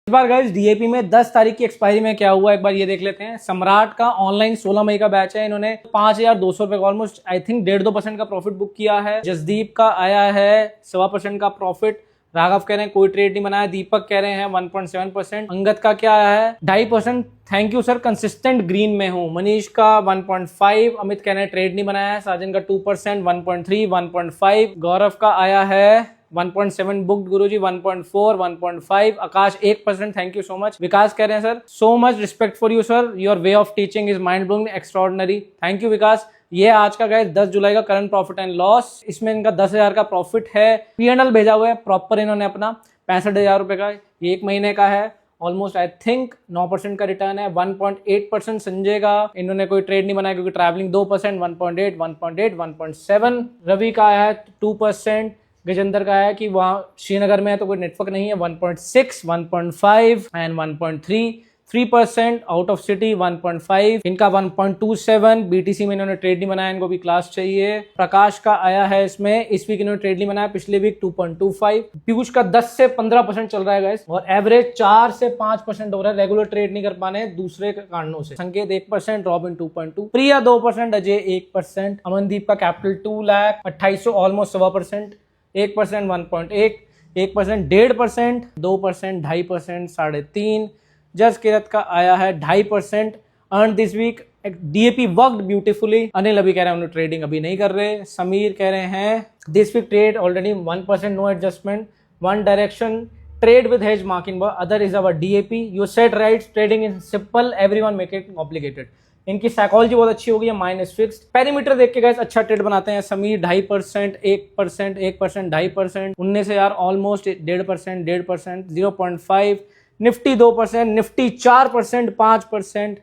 इस बार guys DAP में 10 तारीख की एक्सपायरी में क्या हुआ एक बार ये देख लेते हैं। सम्राट का ऑनलाइन 16 मई का बैच है, इन्होंने 5,200 रुपए का ऑलमोस्ट आई थिंक 1.5-2% का प्रॉफिट बुक किया है। जसदीप का आया है 1.25% का प्रॉफिट। राघव कह रहे हैं कोई ट्रेड नहीं बनाया। दीपक कह रहे हैं 1.7%। अंगद का क्या आया है 2.5%। Thank you sir, consistent green में हूं। मनीष का 1.5। अमित कह रहे हैं ट्रेड नहीं बनाया है। साजन का 2%, 1.3, 1.5। गौरव का आया है 1.7 बुक्ड गुरुजी, 1.4, 1.5। Akash 1%, thank you so much. Vikas कह रहे हैं sir so much respect for you sir, your way of teaching is mind blowing, extraordinary. Thank you Vikas. ये आज का गाइस 10 जुलाई का करंट प्रॉफिट एंड लॉस, इसमें इनका 10,000 का प्रॉफिट है। P&L भेजा हुआ है प्रॉपर इन्होंने अपना 65,000 रुपए का, ये 1 महीने का है। ऑलमोस्ट आई थिंक 9% का रिटर्न है। 1.8% संजय का, इन्होंने कोई ट्रेड नहीं बनाया क्योंकि ट्रैवलिंग 2%, 1.8, 1.8, 1.7। रवि का है 2%। गजेंद्र का है कि वहाँ श्रीनगर में है तो कोई नेटवर्क नहीं है, 1.6, 1.5 एंड 1.3। 3% out of city 1.5। इनका 1.27। बीटीसी में इन्होंने ट्रेड नहीं बनाया, इनको भी क्लास चाहिए। प्रकाश का आया है इसमें, इस वीक इन्होंने ट्रेड नहीं बनाया, पिछले वीक 2.25। पीयूष का 10 से 15% चल रहा है गाइस, और एवरेज 4 से 5% हो रहा है। रेगुलर ट्रेड नहीं कर पाने दूसरे कारणों से। संकेत 1%, रॉबिन 2.2, प्रिया 2%, अजय 1%। अमनदीप का कैपिटल 2 लाख 2800, ऑलमोस्ट 1%। 1%, 1.1, 1%, 1.5%, 2%, 2.5%, 3.5। जस किरत का आया है 2.5%। Earn this week. DAP worked beautifully. Anil अभी कह रहे हैं उन्हें ट्रेडिंग अभी नहीं कर रहे। समीर कह रहे हैं this week trade already 1%, no adjustment, one direction, trade with hedge marking, other is our DAP, you set right, trading in simple, everyone make it complicated. इनकी साइकोलॉजी बहुत अच्छी हो गई है, माइनस फिक्स्ड। पेरीमीटर देख के गाइस अच्छा trade बनाते हैं। समीर 2.5%, 1%, 1%, 2.5%। 19 यार ऑलमोस्ट 1.5%, 1.5%, 0.5। Nifty 2%, Nifty 4%, 5%।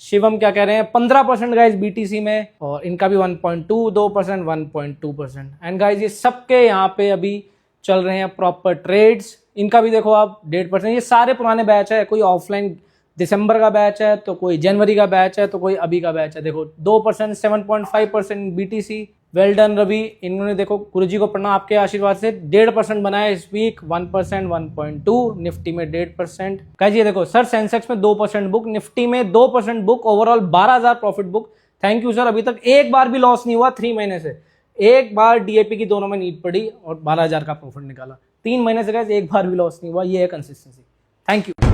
शिवम क्या कह रहे हैं 15% गाइस बीटीसी में, और इनका भी 1.2, 2%, 1.2%। एंड गाइस ये सबके यहाँ पे अभी चल रहे हैं प्रॉपर ट्रेड्स। इनका भी देखो आप 1.5%। ये सारे पुराने बैच है, कोई ऑफलाइन दिसंबर का बैच है तो कोई जनवरी का बैच है तो कोई अभी का बैच है। देखो 2%, 7.5% बीटीसी। वेल डन रवि, इन्होंने देखो गुरुजी को प्रणाम आपके आशीर्वाद से 1.5% बनाया इस वीक। 1%, 1.2। निफ्टी में 1.5%। गाइस ये देखो सर सेंसेक्स में 2% बुक, निफ्टी में 2% book, overall 12,000 profit book. Thank you sir, अभी तक एक बार भी लॉस नहीं हुआ 3 महीने से। एक बार डीएपी की दोनों में नीड पड़ी और 12,000 का प्रॉफिट निकाला। 3 महीने से गाइस एक बार भी लॉस नहीं हुआ, ये है कंसिस्टेंसी। Thank you.